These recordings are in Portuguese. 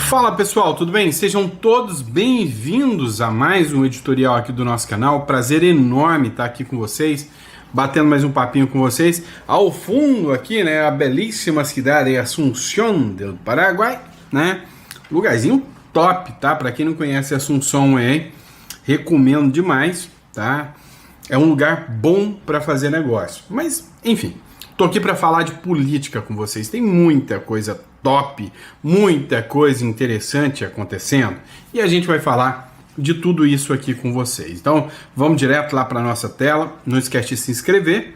Fala pessoal, tudo bem? Sejam todos bem-vindos a mais um editorial aqui do nosso canal. Prazer enorme estar aqui com vocês, batendo mais um papinho com vocês. Ao fundo aqui, né, a belíssima cidade de Assunción do Paraguai, né? Lugarzinho top, tá? Para quem não conhece Assunção aí, recomendo demais, tá? É um lugar bom para fazer negócio. Mas, enfim, tô aqui para falar de política com vocês. Tem muita coisa top, muita coisa interessante acontecendo e a gente vai falar de tudo isso aqui com vocês. Então, vamos direto lá para nossa tela. Não esquece de se inscrever,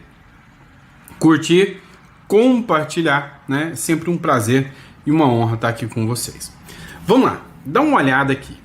curtir, compartilhar, né? Sempre um prazer e uma honra estar aqui com vocês. Vamos lá, dá uma olhada aqui.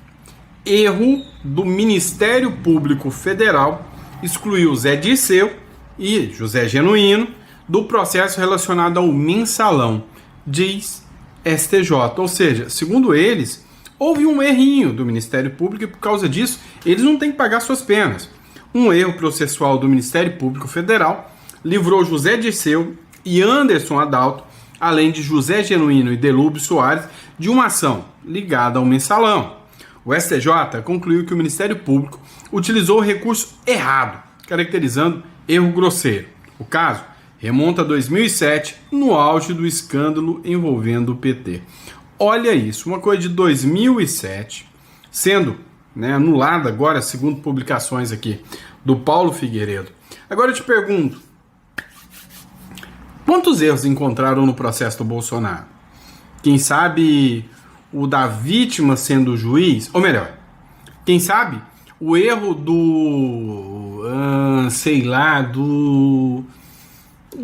Erro do Ministério Público Federal excluiu Zé Dirceu e José Genuíno do processo relacionado ao mensalão, diz STJ. Ou seja, segundo eles, houve um errinho do Ministério Público e por causa disso eles não têm que pagar suas penas. Um erro processual do Ministério Público Federal livrou José Dirceu e Anderson Adalto, além de José Genuíno e Delúbio Soares, de uma ação ligada ao mensalão. O STJ concluiu que o Ministério Público utilizou o recurso errado, caracterizando erro grosseiro. O caso remonta a 2007, no auge do escândalo envolvendo o PT. Olha isso, uma coisa de 2007, sendo, né, anulada agora, segundo publicações aqui do Paulo Figueiredo. Agora eu te pergunto, quantos erros encontraram no processo do Bolsonaro? Quem sabe o da vítima sendo o juiz? Ou melhor, quem sabe o erro do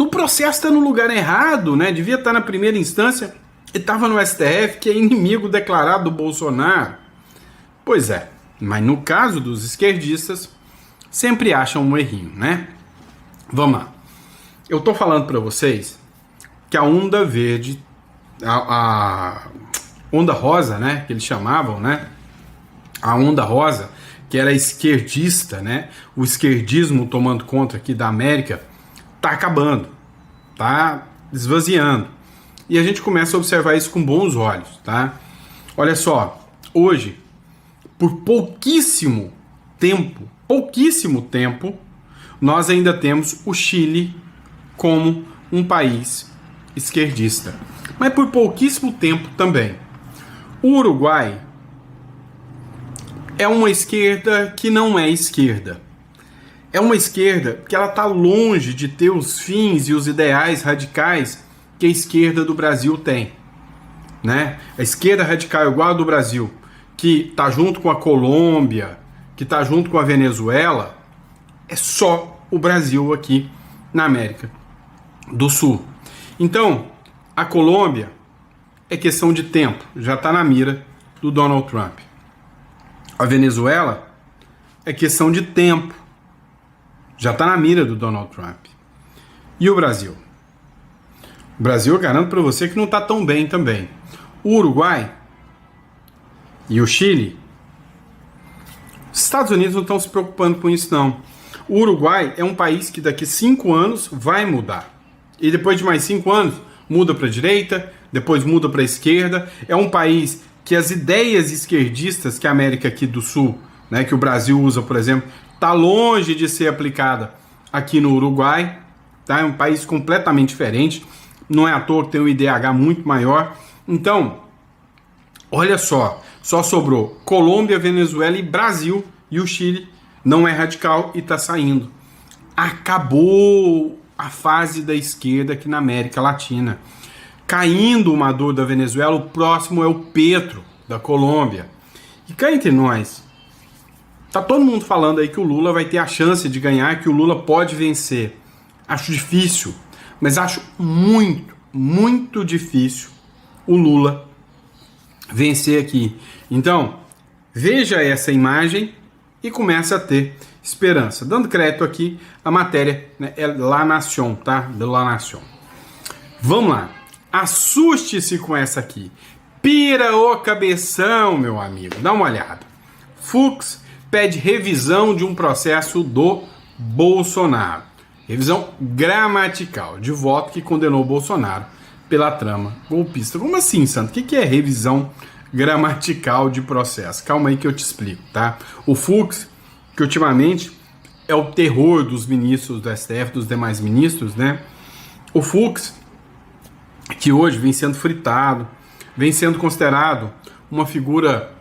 processo está no lugar errado, né? Devia estar na primeira instância e estava no STF, que é inimigo declarado do Bolsonaro. Pois é, mas no caso dos esquerdistas, sempre acham um errinho, né? Vamos lá. Eu tô falando para vocês que a onda verde, a onda rosa, né? Que eles chamavam, né? A onda rosa, que era esquerdista, né? O esquerdismo tomando conta aqui da América, tá acabando, tá esvaziando. E a gente começa a observar isso com bons olhos, tá? Olha só, hoje, por pouquíssimo tempo, nós ainda temos o Chile como um país esquerdista. Mas por pouquíssimo tempo também. O Uruguai é uma esquerda que não é esquerda. É uma esquerda que ela está longe de ter os fins e os ideais radicais que a esquerda do Brasil tem, né? A esquerda radical igual a do Brasil, que está junto com a Colômbia, que está junto com a Venezuela, é só o Brasil aqui na América do Sul. Então, a Colômbia é questão de tempo, já está na mira do Donald Trump. A Venezuela é questão de tempo, já está na mira do Donald Trump. E o Brasil? O Brasil, eu garanto para você que não está tão bem também. O Uruguai e o Chile, os Estados Unidos não estão se preocupando com isso, não. O Uruguai é um país que daqui 5 anos vai mudar. E depois de mais 5 anos, muda para a direita, depois muda para a esquerda. É um país que as ideias esquerdistas que a América aqui do Sul, né, que o Brasil usa, por exemplo, está longe de ser aplicada aqui no Uruguai, tá? É um país completamente diferente, não é à toa que tem um IDH muito maior. Então, olha só sobrou Colômbia, Venezuela e Brasil, e o Chile não é radical e está saindo. Acabou a fase da esquerda aqui na América Latina. Caindo o Maduro da Venezuela, o próximo é o Petro da Colômbia. E cá entre nós, tá todo mundo falando aí que o Lula vai ter a chance de ganhar, que o Lula pode vencer. Acho difícil, mas acho muito difícil o Lula vencer aqui. Então, veja essa imagem e comece a ter esperança. Dando crédito aqui, a matéria, né, é La Nación, tá? De La Nación. Vamos lá. Assuste-se com essa aqui. Pira o cabeção, meu amigo. Dá uma olhada. Fux pede revisão de um processo do Bolsonaro. Revisão gramatical de voto que condenou Bolsonaro pela trama golpista. Como assim, Santo? O que é revisão gramatical de processo. Calma aí que eu te explico, tá? O Fux, que ultimamente é o terror dos ministros do STF, dos demais ministros, né? O Fux, que hoje vem sendo fritado, vem sendo considerado uma figura,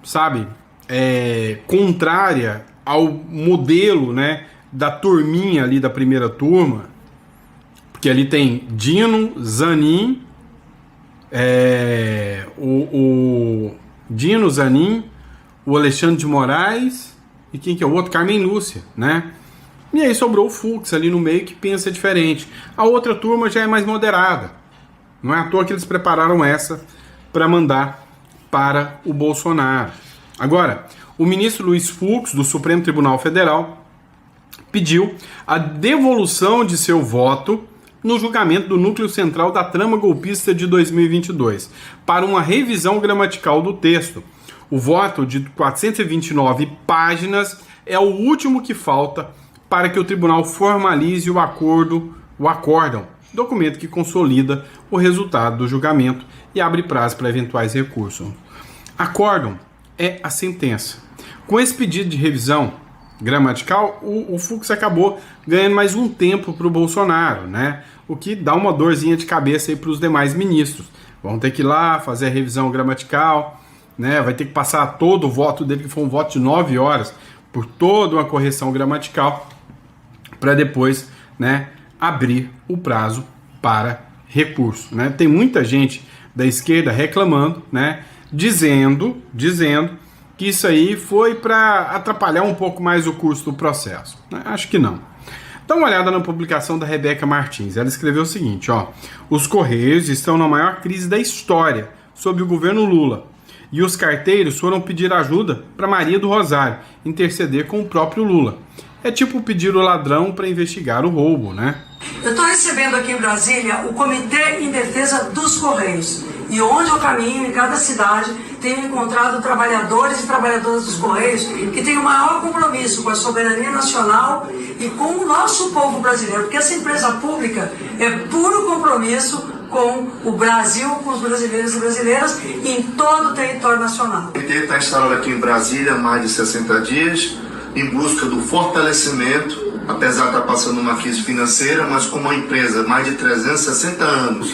sabe, contrária ao modelo, né, da turminha ali da primeira turma, porque ali tem Dino, Zanin, Dino, Zanin, o Alexandre de Moraes e quem que é o outro? Carmen Lúcia, né? E aí sobrou o Fux ali no meio que pensa diferente. A outra turma já é mais moderada. Não é à toa que eles prepararam essa para mandar para o Bolsonaro. Agora, o ministro Luiz Fux, do Supremo Tribunal Federal, pediu a devolução de seu voto no julgamento do núcleo central da trama golpista de 2022, para uma revisão gramatical do texto. O voto de 429 páginas é o último que falta para que o tribunal formalize o acórdão, documento que consolida o resultado do julgamento e abre prazo para eventuais recursos. Acórdão é a sentença. Com esse pedido de revisão gramatical, o Fux acabou ganhando mais um tempo para o Bolsonaro, né? O que dá uma dorzinha de cabeça aí para os demais ministros. Vão ter que ir lá fazer a revisão gramatical, né? Vai ter que passar todo o voto dele, que foi um voto de 9 horas, por toda uma correção gramatical, para depois, né, abrir o prazo para recurso, né? Tem muita gente da esquerda reclamando, né, dizendo que isso aí foi para atrapalhar um pouco mais o curso do processo. Acho que não. Dá uma olhada na publicação da Rebeca Martins. Ela escreveu o seguinte, ó: os Correios estão na maior crise da história sob o governo Lula. E os carteiros foram pedir ajuda para Maria do Rosário interceder com o próprio Lula. É tipo pedir o ladrão para investigar o roubo, né? Eu estou recebendo aqui em Brasília o Comitê em Defesa dos Correios. E onde eu caminho, em cada cidade, tenho encontrado trabalhadores e trabalhadoras dos Correios que têm o maior compromisso com a soberania nacional e com o nosso povo brasileiro. Porque essa empresa pública é puro compromisso com o Brasil, com os brasileiros e brasileiras em todo o território nacional. O comitê está instalado aqui em Brasília há mais de 60 dias, em busca do fortalecimento, apesar de estar passando uma crise financeira, mas como uma empresa mais de 360 anos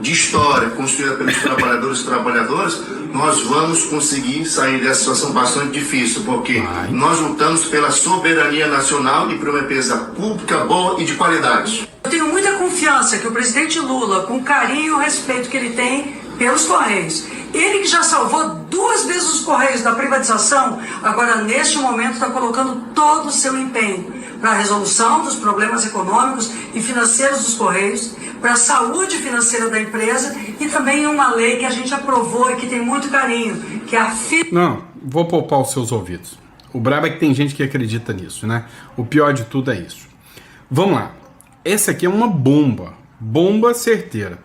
de história construída pelos trabalhadores e trabalhadoras, nós vamos conseguir sair dessa situação bastante difícil, porque nós lutamos pela soberania nacional e por uma empresa pública boa e de qualidade. Eu tenho muita confiança que o presidente Lula, com o carinho e o respeito que ele tem pelos Correios, ele que já salvou 2 vezes os Correios da privatização, agora neste momento está colocando todo o seu empenho para a resolução dos problemas econômicos e financeiros dos Correios, para a saúde financeira da empresa e também uma lei que a gente aprovou e que tem muito carinho, que é a Não, vou poupar os seus ouvidos. O brabo é que tem gente que acredita nisso, né? O pior de tudo é isso. Vamos lá. Essa aqui é uma bomba certeira.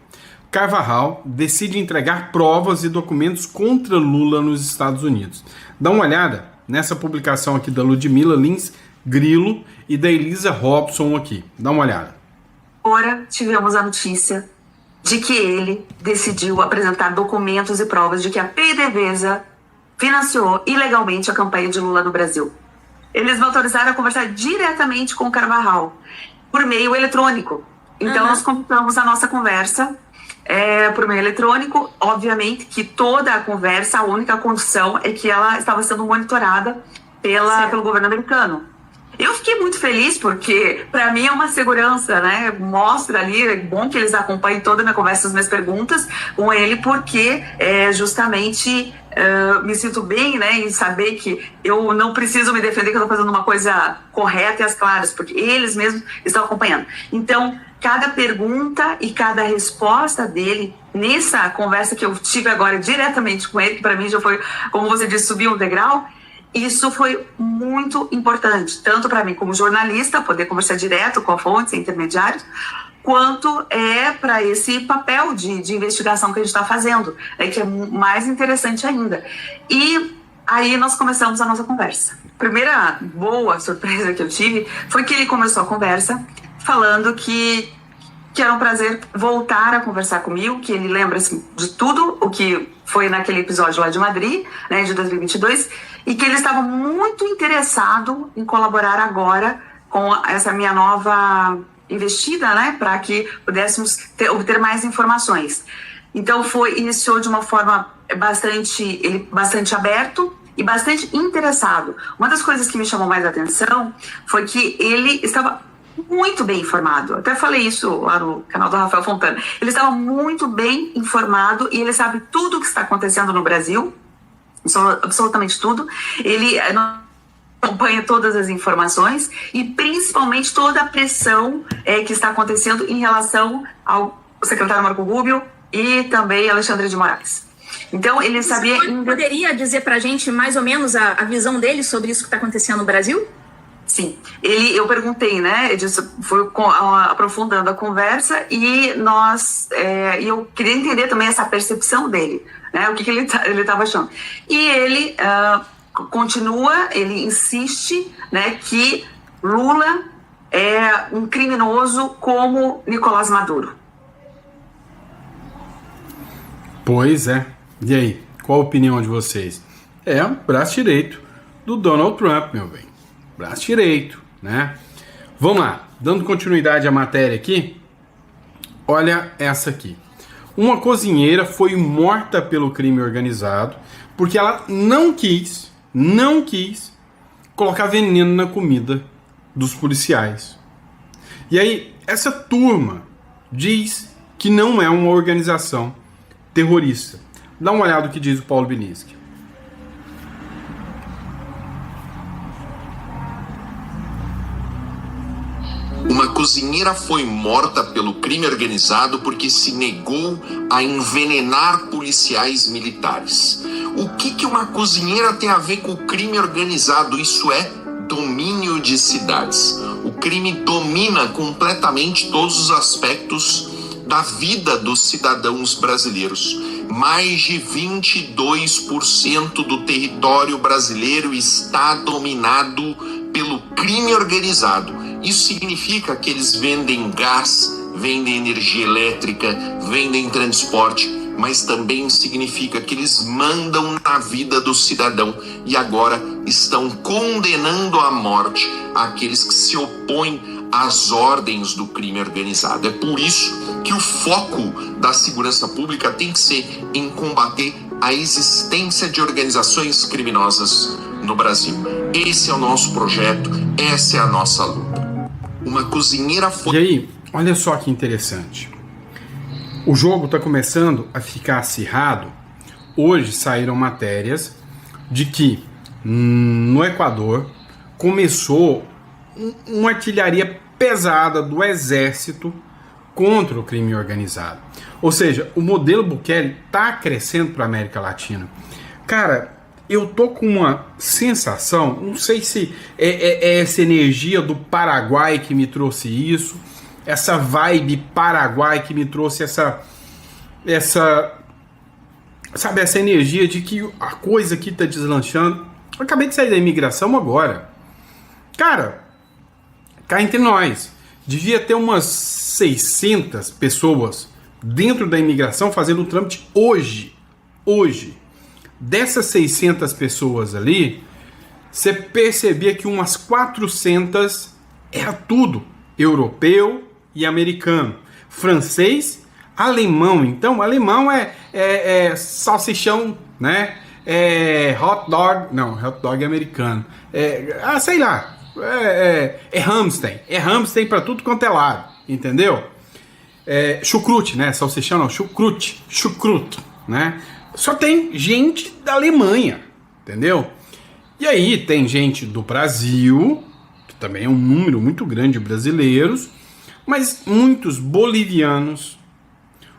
Carvajal decide entregar provas e documentos contra Lula nos Estados Unidos. Dá uma olhada nessa publicação aqui da Ludmila Lins Grilo e da Elisa Robson aqui. Dá uma olhada. Agora tivemos a notícia de que ele decidiu apresentar documentos e provas de que a PDVSA financiou ilegalmente a campanha de Lula no Brasil. Eles me autorizaram a conversar diretamente com o Carvajal por meio eletrônico. Então nós começamos a nossa conversa por meio eletrônico. Obviamente que toda a conversa, a única condição é que ela estava sendo monitorada pelo governo americano. Eu fiquei muito feliz porque, para mim, é uma segurança, né? Mostra ali, é bom que eles acompanhem toda a minha conversa, as minhas perguntas com ele, porque justamente me sinto bem, né? Em saber que eu não preciso me defender, que eu estou fazendo uma coisa correta e às claras, porque eles mesmos estão acompanhando. Então, cada pergunta e cada resposta dele, nessa conversa que eu tive agora diretamente com ele, que para mim já foi, como você disse, subir um degrau. Isso foi muito importante, tanto para mim como jornalista, poder conversar direto com a fonte, sem intermediários, quanto para esse papel de investigação que a gente está fazendo, que é mais interessante ainda. E aí nós começamos a nossa conversa. A primeira boa surpresa que eu tive foi que ele começou a conversa falando que era um prazer voltar a conversar comigo, que ele lembra assim, de tudo o que foi naquele episódio lá de Madrid, né, de 2022, e que ele estava muito interessado em colaborar agora com essa minha nova investida, né, para que pudéssemos obter mais informações. Então iniciou de uma forma bastante aberto e bastante interessado. Uma das coisas que me chamou mais a atenção foi que ele estava muito bem informado. Até falei isso lá no canal do Rafael Fontana. Ele estava muito bem informado e ele sabe tudo o que está acontecendo no Brasil, absolutamente tudo. Ele acompanha todas as informações e principalmente toda a pressão que está acontecendo em relação ao secretário Marco Rubio e também Alexandre de Moraes. Então, ele sabia... Você poderia dizer pra gente mais ou menos a visão dele sobre isso que está acontecendo no Brasil? Sim. Eu perguntei, né? Foi aprofundando a conversa e eu queria entender também essa percepção dele, né? O que ele estava achando. E ele continua, ele insiste, né, que Lula é um criminoso como Nicolás Maduro. Pois é. E aí, qual a opinião de vocês? É o braço direito do Donald Trump, meu bem. Braço direito, né? Vamos lá, dando continuidade à matéria aqui. Olha essa aqui. Uma cozinheira foi morta pelo crime organizado porque ela não quis colocar veneno na comida dos policiais. E aí, essa turma diz que não é uma organização terrorista. Dá uma olhada no que diz o Paulo Bilinski. Uma cozinheira foi morta pelo crime organizado porque se negou a envenenar policiais militares. O que uma cozinheira tem a ver com o crime organizado? Isso é domínio de cidades. O crime domina completamente todos os aspectos da vida dos cidadãos brasileiros. Mais de 22% do território brasileiro está dominado pelo crime organizado. Isso significa que eles vendem gás, vendem energia elétrica, vendem transporte, mas também significa que eles mandam na vida do cidadão e agora estão condenando à morte aqueles que se opõem às ordens do crime organizado. É por isso que o foco da segurança pública tem que ser em combater a existência de organizações criminosas no Brasil. Esse é o nosso projeto, essa é a nossa luta. Uma cozinheira foi... E aí, olha só que interessante. O jogo está começando a ficar acirrado. Hoje saíram matérias de que no Equador começou uma artilharia pesada do exército contra o crime organizado. Ou seja, o modelo Bukele está crescendo para a América Latina. Cara, eu tô com uma sensação, não sei se é essa energia do Paraguai que me trouxe isso, essa vibe Paraguai que me trouxe essa energia de que a coisa aqui tá deslanchando. Eu acabei de sair da imigração agora. Cara, cá entre nós, devia ter umas 600 pessoas dentro da imigração fazendo o trâmite hoje. Dessas 600 pessoas ali, você percebia que umas 400 era tudo europeu e americano. Francês, alemão. Então, alemão é salsichão, né? Hot dog. Não, hot dog é americano. Sei lá. É Hamstein. É Hamstein pra tudo quanto é lado. Entendeu? Chucrute, né? Salsichão não. Chucrute, né? Só tem gente da Alemanha, entendeu? E aí tem gente do Brasil, que também é um número muito grande de brasileiros, mas muitos bolivianos,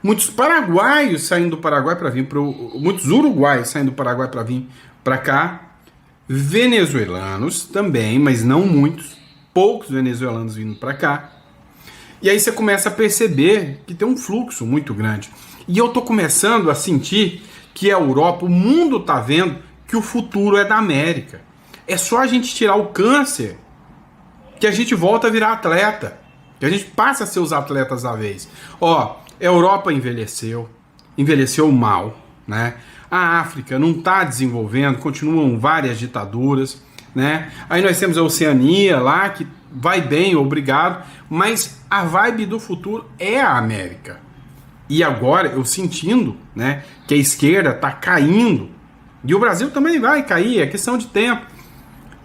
muitos paraguaios saindo do Paraguai para vir muitos uruguaios saindo do Paraguai para vir para cá, venezuelanos também, mas não muitos, poucos venezuelanos vindo para cá. E aí você começa a perceber que tem um fluxo muito grande. E eu tô começando a sentir que a Europa, o mundo tá vendo que o futuro é da América. É só a gente tirar o câncer que a gente volta a virar atleta. Que a gente passa a ser os atletas da vez. Ó, a Europa envelheceu mal, né? A África não está desenvolvendo, continuam várias ditaduras, né? Aí nós temos a Oceania lá, que vai bem, obrigado, mas a vibe do futuro é a América. E agora eu sentindo, né, que a esquerda está caindo, e o Brasil também vai cair, é questão de tempo.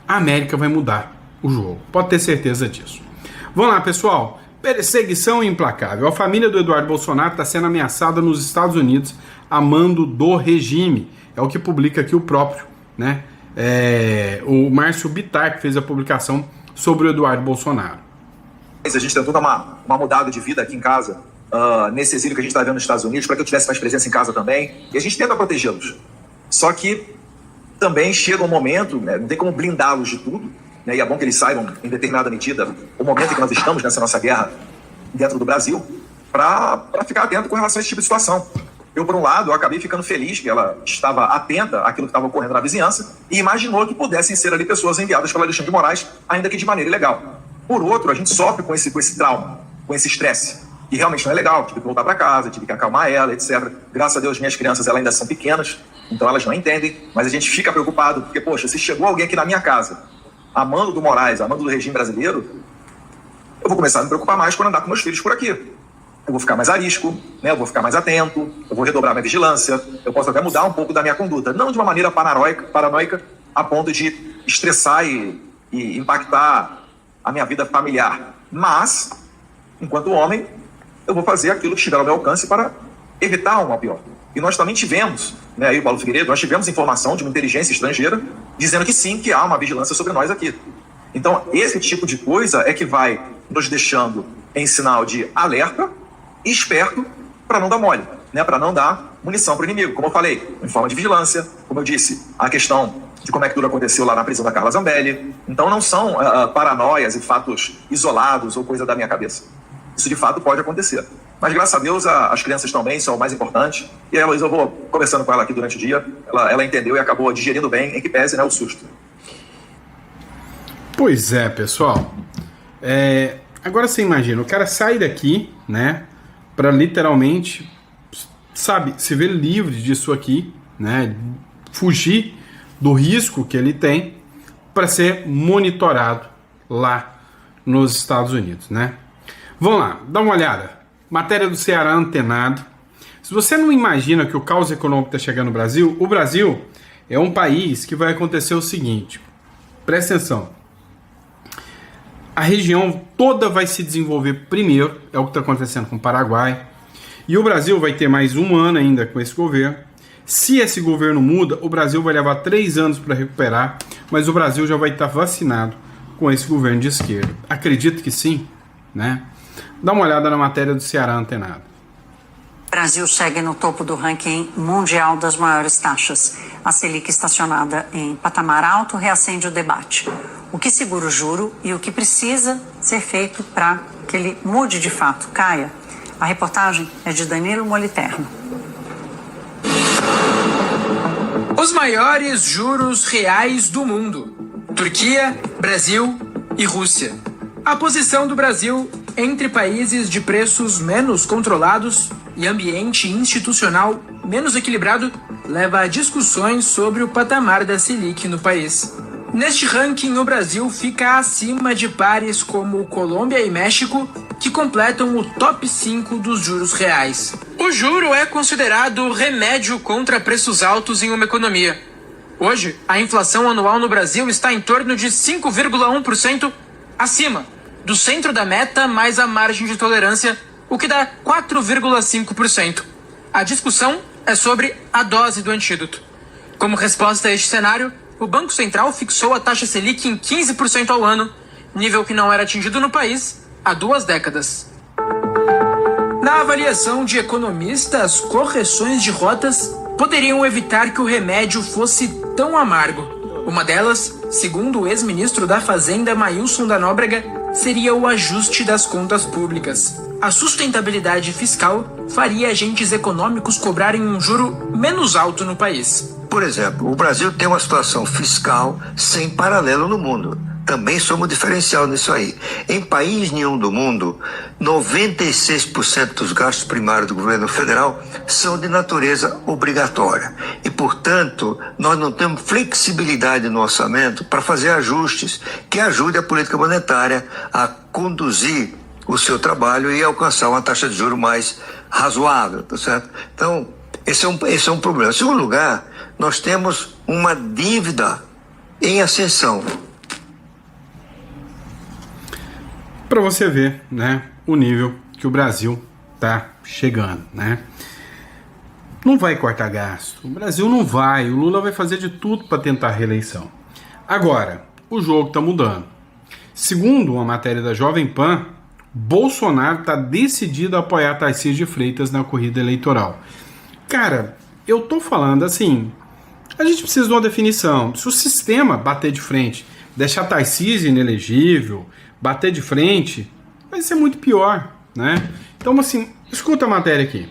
A América vai mudar o jogo, pode ter certeza disso. Vamos lá, pessoal. Perseguição implacável. A família do Eduardo Bolsonaro está sendo ameaçada nos Estados Unidos a mando do regime. É o que publica aqui o próprio, né? O Márcio Bittar, que fez a publicação sobre o Eduardo Bolsonaro. A gente tentou dar uma mudada de vida aqui em casa, nesse exílio que a gente está vendo nos Estados Unidos, para que eu tivesse mais presença em casa também. E a gente tenta protegê-los. Só que também chega um momento, né, não tem como blindá-los de tudo, né, e é bom que eles saibam, em determinada medida, o momento em que nós estamos nessa nossa guerra dentro do Brasil, para ficar atento com relação a esse tipo de situação. Eu, por um lado, eu acabei ficando feliz que ela estava atenta àquilo que estava ocorrendo na vizinhança e imaginou que pudessem ser ali pessoas enviadas pelo Alexandre de Moraes, ainda que de maneira ilegal. Por outro, a gente sofre com esse trauma, com esse estresse, que realmente não é legal. Tive que voltar para casa, tive que acalmar ela, etc. Graças a Deus, minhas crianças elas ainda são pequenas, então elas não entendem, mas a gente fica preocupado, porque, poxa, se chegou alguém aqui na minha casa, a mando do Moraes, a mando do regime brasileiro, eu vou começar a me preocupar mais quando andar com meus filhos por aqui. Eu vou ficar mais arisco, né? Eu vou ficar mais atento, eu vou redobrar minha vigilância, eu posso até mudar um pouco da minha conduta, não de uma maneira paranoica a ponto de estressar e impactar a minha vida familiar, mas, enquanto homem, eu vou fazer aquilo que estiver ao meu alcance para evitar um mal pior. E nós também tivemos, né, aí o Paulo Figueiredo, nós tivemos informação de uma inteligência estrangeira dizendo que sim, que há uma vigilância sobre nós aqui. Então, esse tipo de coisa é que vai nos deixando em sinal de alerta e esperto para não dar mole, né, para não dar munição para o inimigo. Como eu falei, em forma de vigilância, como eu disse, a questão de como é que tudo aconteceu lá na prisão da Carla Zambelli. Então, não são paranoias e fatos isolados ou coisa da minha cabeça. Isso, de fato, pode acontecer. Mas, graças a Deus, as crianças estão bem, isso é o mais importante. E a Heloísa, eu vou conversando com ela aqui durante o dia, ela entendeu e acabou digerindo bem, em que pese, né, o susto. Pois é, pessoal. Agora você imagina, o cara sai daqui, né, para literalmente, sabe, se ver livre disso aqui, né, fugir do risco que ele tem para ser monitorado lá nos Estados Unidos, né? Vamos lá, dá uma olhada. Matéria do Ceará Antenado. Se você não imagina que o caos econômico está chegando no Brasil, o Brasil é um país que vai acontecer o seguinte. Presta atenção. A região toda vai se desenvolver primeiro, é o que está acontecendo com o Paraguai. E o Brasil vai ter mais um ano ainda com esse governo. Se esse governo muda, o Brasil vai levar 3 anos para recuperar, mas o Brasil já vai estar vacinado com esse governo de esquerda. Acredito que sim, né? Dá uma olhada na matéria do Ceará Antenado. O Brasil segue no topo do ranking mundial das maiores taxas. A Selic estacionada em patamar alto reacende o debate. O que segura o juro e o que precisa ser feito para que ele mude de fato, caia? A reportagem é de Danilo Moliterno. Os maiores juros reais do mundo: Turquia, Brasil e Rússia. A posição do Brasil entre países de preços menos controlados e ambiente institucional menos equilibrado leva a discussões sobre o patamar da Selic no país. Neste ranking, o Brasil fica acima de pares como Colômbia e México, que completam o top 5 dos juros reais. O juro é considerado remédio contra preços altos em uma economia. Hoje, a inflação anual no Brasil está em torno de 5,1% acima do centro da meta mais a margem de tolerância, o que dá 4,5%. A discussão é sobre a dose do antídoto. Como resposta a este cenário, o Banco Central fixou a taxa Selic em 15% ao ano, nível que não era atingido no país há 2 décadas. Na avaliação de economistas, correções de rotas poderiam evitar que o remédio fosse tão amargo. Uma delas, segundo o ex-ministro da Fazenda Mailson da Nóbrega, seria o ajuste das contas públicas. A sustentabilidade fiscal faria agentes econômicos cobrarem um juro menos alto no país. Por exemplo, o Brasil tem uma situação fiscal sem paralelo no mundo. também somos diferencial nisso aí. Em país nenhum do mundo, 96% dos gastos primários do governo federal são de natureza obrigatória. E, portanto, nós não temos flexibilidade no orçamento para fazer ajustes que ajudem a política monetária a conduzir o seu trabalho e alcançar uma taxa de juros mais razoável, tá certo? Então, esse é um problema. Em segundo lugar, nós temos uma dívida em ascensão. Para você ver, né, o nível que o Brasil tá chegando, né? Não vai cortar gasto. O Brasil não vai. O Lula vai fazer de tudo para tentar a reeleição. Agora, o jogo tá mudando. Segundo uma matéria da Jovem Pan, Bolsonaro tá decidido a apoiar Tarcísio de Freitas na corrida eleitoral. Cara, eu tô falando assim, a gente precisa de uma definição. Se o sistema bater de frente, deixar Tarcísio inelegível, bater de frente, vai ser muito pior, né? Então, assim, escuta a matéria aqui.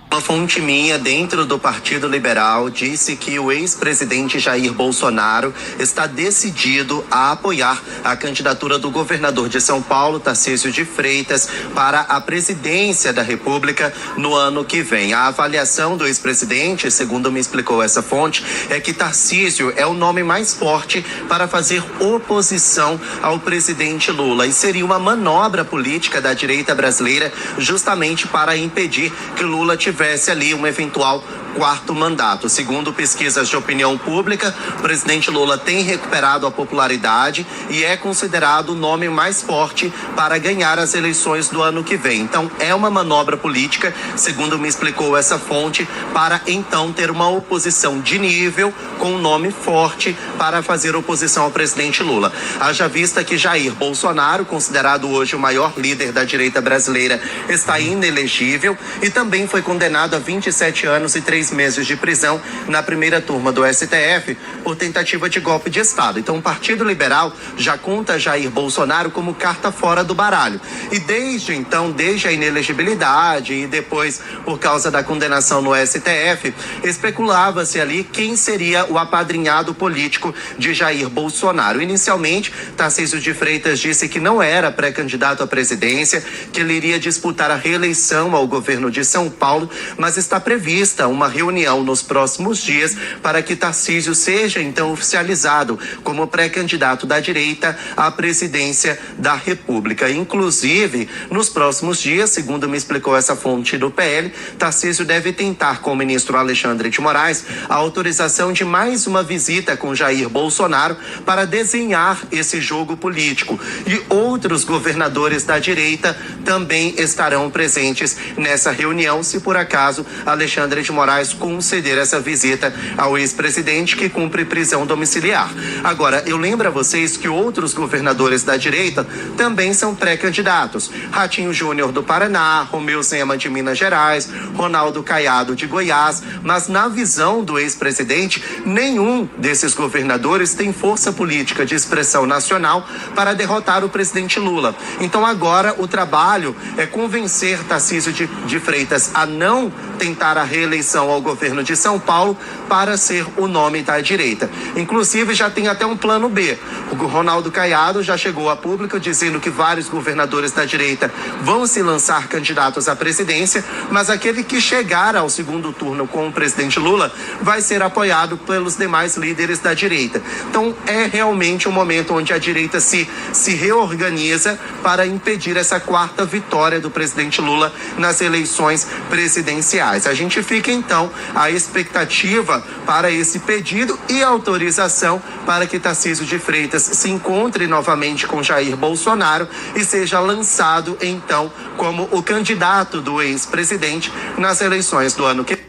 Uma fonte minha dentro do Partido Liberal disse que o ex-presidente Jair Bolsonaro está decidido a apoiar a candidatura do governador de São Paulo, Tarcísio de Freitas, para a presidência da República no ano que vem. A avaliação do ex-presidente, segundo me explicou essa fonte, é que Tarcísio é o nome mais forte para fazer oposição ao presidente Lula e seria uma manobra política da direita brasileira justamente para impedir que Lula tivesse ali um eventual quarto mandato. Segundo pesquisas de opinião pública, o presidente Lula tem recuperado a popularidade e é considerado o nome mais forte para ganhar as eleições do ano que vem. Então, é uma manobra política, segundo me explicou essa fonte, para então ter uma oposição de nível com um nome forte para fazer oposição ao presidente Lula. Haja vista que Jair Bolsonaro, considerado hoje o maior líder da direita brasileira, está inelegível e também foi condenado a 27 anos e 3 meses de prisão na primeira turma do STF por tentativa de golpe de Estado. Então, o Partido Liberal já conta Jair Bolsonaro como carta fora do baralho. E desde então, desde a inelegibilidade e depois por causa da condenação no STF, especulava-se ali quem seria o apadrinhado político de Jair Bolsonaro. Inicialmente, Tarcísio de Freitas disse que não era pré-candidato à presidência, que ele iria disputar a reeleição ao governo de São Paulo, mas está prevista uma reunião nos próximos dias para que Tarcísio seja então oficializado como pré-candidato da direita à presidência da República. Inclusive, nos próximos dias, segundo me explicou essa fonte do PL, Tarcísio deve tentar com o ministro Alexandre de Moraes a autorização de mais uma visita com Jair Bolsonaro para desenhar esse jogo político. E outros governadores da direita também estarão presentes nessa reunião, se por acaso Alexandre de Moraes conceder essa visita ao ex-presidente que cumpre prisão domiciliar. Agora, eu lembro a vocês que outros governadores da direita também são pré-candidatos. Ratinho Júnior do Paraná, Romeu Zema de Minas Gerais, Ronaldo Caiado de Goiás, mas na visão do ex-presidente, nenhum desses governadores tem força política de expressão nacional para derrotar o presidente Lula. Então agora o trabalho é convencer Tarcísio de Freitas a não tentar a reeleição ao governo de São Paulo para ser o nome da direita. Inclusive já tem até um plano B. O Ronaldo Caiado já chegou a público dizendo que vários governadores da direita vão se lançar candidatos à presidência, mas aquele que chegar ao segundo turno com o presidente Lula vai ser apoiado pelos demais líderes da direita. Então é realmente um momento onde a direita se reorganiza para impedir essa quarta vitória do presidente Lula nas eleições presidenciais. A gente fica então à expectativa para esse pedido e autorização para que Tarcísio de Freitas se encontre novamente com Jair Bolsonaro e seja lançado então como o candidato do ex-presidente nas eleições do ano que vem.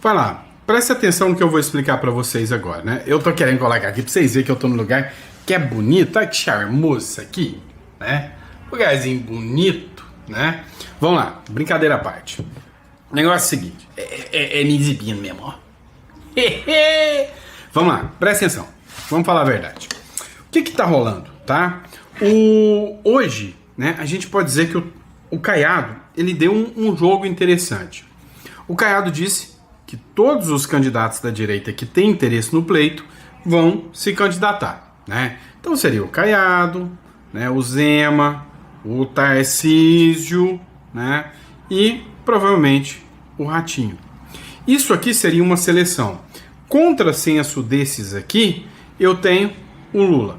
Vai lá, preste atenção no que eu vou explicar para vocês agora, né? Eu tô querendo colocar aqui pra vocês verem que eu tô num lugar que é bonito, olha que charmoso aqui, né? Lugarzinho bonito, né? Vamos lá, brincadeira à parte. O negócio é o seguinte, é me exibindo mesmo, ó. Vamos lá, presta atenção, vamos falar a verdade. O que tá rolando, tá? Hoje, né, a gente pode dizer que o Caiado, ele deu um jogo interessante. O Caiado disse que todos os candidatos da direita que têm interesse no pleito vão se candidatar, né? Então seria o Caiado, né, o Zema, o Tarcísio, né, e provavelmente o Ratinho. Isso aqui seria uma seleção. Contrassenso desses aqui, eu tenho o Lula.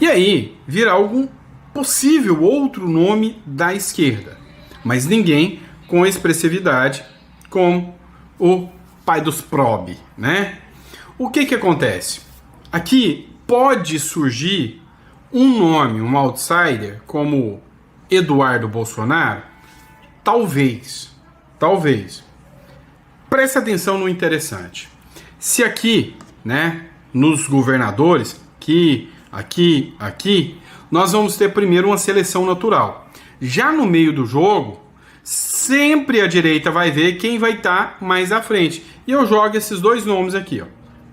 E aí vira algum possível outro nome da esquerda, mas ninguém com expressividade como o pai dos prob, né? O que que acontece? Aqui pode surgir um nome, um outsider, como Eduardo Bolsonaro? Talvez. Presta atenção no interessante. Se aqui, né, nos governadores, aqui, nós vamos ter primeiro uma seleção natural. Já no meio do jogo, sempre a direita vai ver quem vai estar mais à frente. E eu jogo esses dois nomes aqui, ó,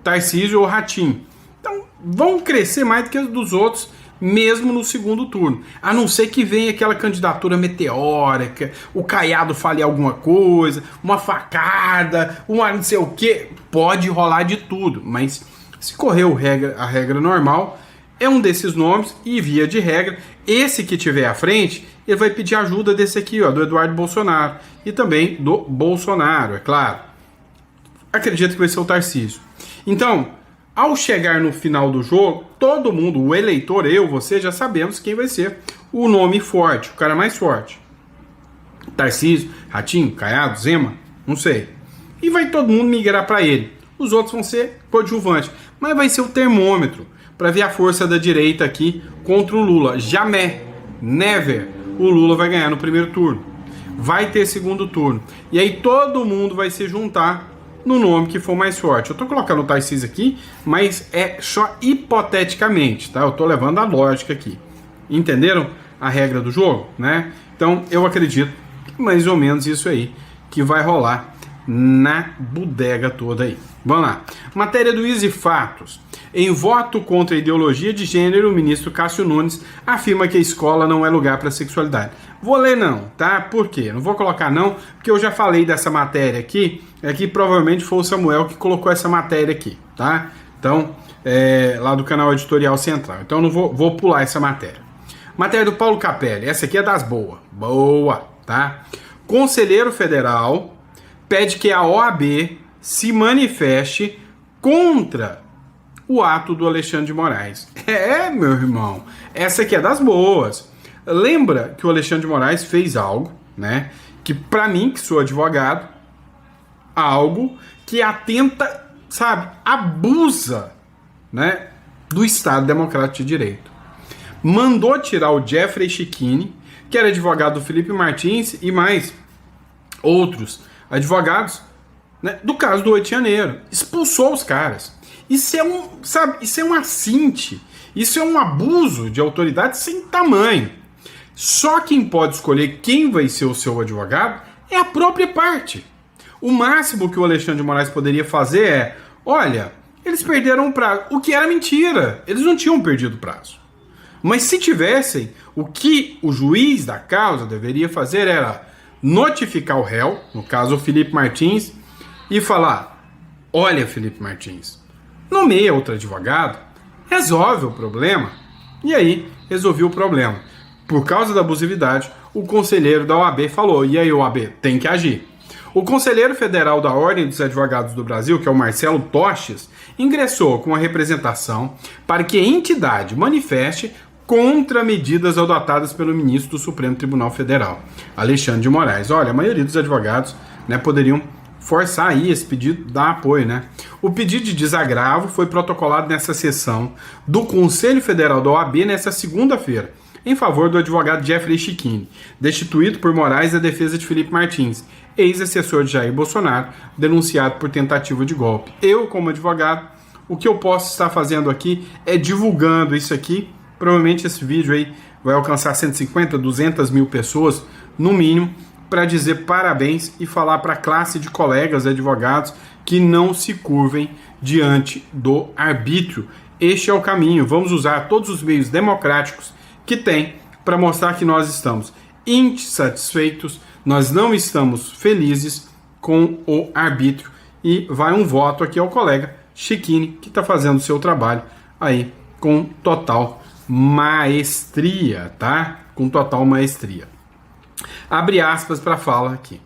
Tarcísio ou Ratinho. Então, vão crescer mais do que os dos outros, mesmo no segundo turno. A não ser que venha aquela candidatura meteórica, o Caiado fale alguma coisa, uma facada, uma não sei o quê. Pode rolar de tudo, mas se correr a regra normal, é um desses nomes e, via de regra, esse que tiver à frente, ele vai pedir ajuda desse aqui, ó, do Eduardo Bolsonaro. E também do Bolsonaro, é claro. Acredito que vai ser o Tarcísio. Então, ao chegar no final do jogo, todo mundo, o eleitor, eu, você, já sabemos quem vai ser o nome forte, o cara mais forte. Tarcísio, Ratinho, Caiado, Zema, não sei. E vai todo mundo migrar para ele. Os outros vão ser coadjuvantes, mas vai ser o termômetro para ver a força da direita aqui contra o Lula. Jamais, never, o Lula vai ganhar no primeiro turno. Vai ter segundo turno. E aí todo mundo vai se juntar no nome que for mais forte. Eu tô colocando o Tarcísio aqui, mas é só hipoteticamente, tá? Eu tô levando a lógica aqui. Entenderam a regra do jogo, né? Então eu acredito que mais ou menos isso aí que vai rolar na bodega toda aí. Vamos lá. Matéria do Easy Fatos. Em voto contra a ideologia de gênero, o ministro Cássio Nunes afirma que a escola não é lugar para sexualidade. Vou ler não, tá? Por quê? Não vou colocar não, porque eu já falei dessa matéria aqui, que provavelmente foi o Samuel que colocou essa matéria aqui, tá? Então, lá do canal Editorial Central. Então eu não vou pular essa matéria. Matéria do Paulo Capelli, essa aqui é das boas. Boa, tá? Conselheiro federal pede que a OAB se manifeste contra o ato do Alexandre de Moraes. Meu irmão, essa aqui é das boas. Lembra que o Alexandre de Moraes fez algo, né, que pra mim, que sou advogado, algo que atenta, sabe, abusa, né, do Estado Democrático de Direito. Mandou tirar o Jeffrey Chikini, que era advogado do Felipe Martins e mais outros advogados, né, do caso do 8 de janeiro. Expulsou os caras. Isso é um assinte, isso é um abuso de autoridade sem tamanho. Só quem pode escolher quem vai ser o seu advogado é a própria parte. O máximo que o Alexandre de Moraes poderia fazer é, olha, eles perderam o prazo, o que era mentira, eles não tinham perdido o prazo. Mas se tivessem, o que o juiz da causa deveria fazer era notificar o réu, no caso o Felipe Martins, e falar, olha, Felipe Martins, nomeia outro advogado, resolve o problema. E aí, resolveu o problema. Por causa da abusividade, o conselheiro da OAB falou, e aí, OAB, tem que agir. O conselheiro federal da Ordem dos Advogados do Brasil, que é o Marcelo Toches, ingressou com a representação para que a entidade manifeste contra medidas adotadas pelo ministro do Supremo Tribunal Federal, Alexandre de Moraes. Olha, a maioria dos advogados, né, poderiam forçar aí esse pedido, dar apoio, né? O pedido de desagravo foi protocolado nessa sessão do Conselho Federal da OAB nessa segunda-feira, em favor do advogado Jeffrey Chikini, destituído por Moraes da defesa de Felipe Martins, ex-assessor de Jair Bolsonaro, denunciado por tentativa de golpe. Eu, como advogado, o que eu posso estar fazendo aqui é divulgando isso aqui. Provavelmente esse vídeo aí vai alcançar 150, 200 mil pessoas, no mínimo, para dizer parabéns e falar para a classe de colegas advogados que não se curvem diante do arbítrio. Este é o caminho. Vamos usar todos os meios democráticos que tem para mostrar que nós estamos insatisfeitos, nós não estamos felizes com o arbítrio. E vai um voto aqui ao colega Chikini, que está fazendo o seu trabalho aí com total maestria, tá? Com total maestria. Abre aspas para a fala aqui.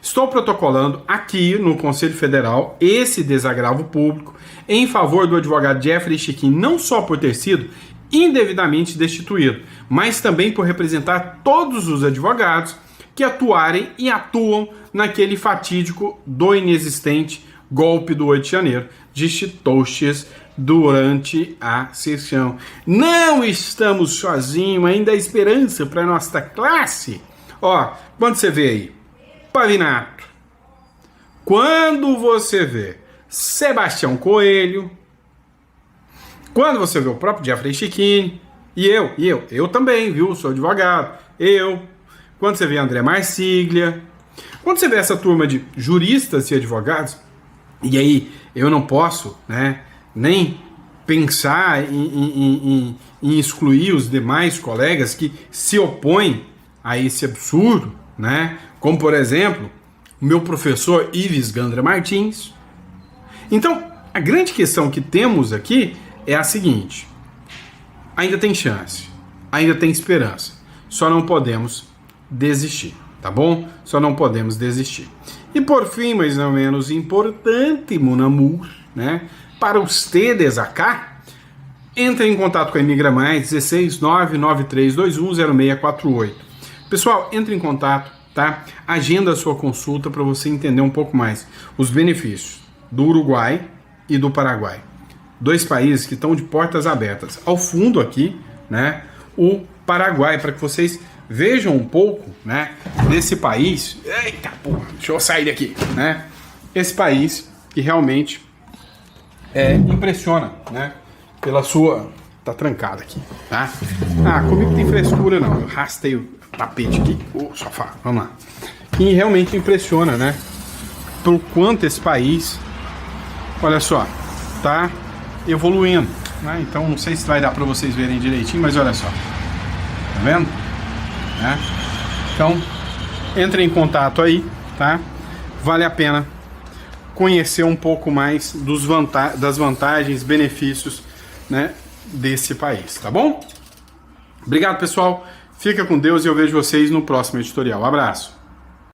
Estou protocolando aqui no Conselho Federal esse desagravo público em favor do advogado Jeffrey Chiquin, não só por ter sido indevidamente destituído, mas também por representar todos os advogados que atuarem e atuam naquele fatídico do inexistente golpe do 8 de janeiro de chitoches durante a sessão. Não estamos sozinhos, ainda há esperança para nossa classe. Ó, quando você vê aí Pavinato, quando você vê Sebastião Coelho, quando você vê o próprio Jeffrey Chiquin, e eu também, viu? Sou advogado, quando você vê André Marsiglia, quando você vê essa turma de juristas e advogados, e aí eu não posso, né, nem pensar em excluir os demais colegas que se opõem a esse absurdo, né, como por exemplo, o meu professor Ives Gandra Martins. Então, a grande questão que temos aqui é a seguinte: ainda tem chance, ainda tem esperança, só não podemos desistir, tá bom? Só não podemos desistir. E por fim, mas não menos importante, mon amour, né? Para ustedes acá, entre em contato com a Imigra Mais, 16 99321 0648. Pessoal, entre em contato, tá? Agenda a sua consulta para você entender um pouco mais os benefícios do Uruguai e do Paraguai. Dois países que estão de portas abertas. Ao fundo aqui, né, o Paraguai, para que vocês vejam um pouco, né, desse país. Eita porra, deixa eu sair daqui, né? Esse país que realmente impressiona, né, pela sua... Tá trancado aqui, tá? Ah, comigo tem frescura não, eu rastei o tapete aqui, o sofá, vamos lá. Que realmente impressiona, né, por quanto esse país, olha só, tá evoluindo, né? Então não sei se vai dar para vocês verem direitinho, mas olha só, tá vendo? Né? Então entre em contato aí, tá? Vale a pena conhecer um pouco mais das vantagens, benefícios, né, desse país, tá bom? Obrigado, pessoal, fica com Deus e eu vejo vocês no próximo editorial. Abraço.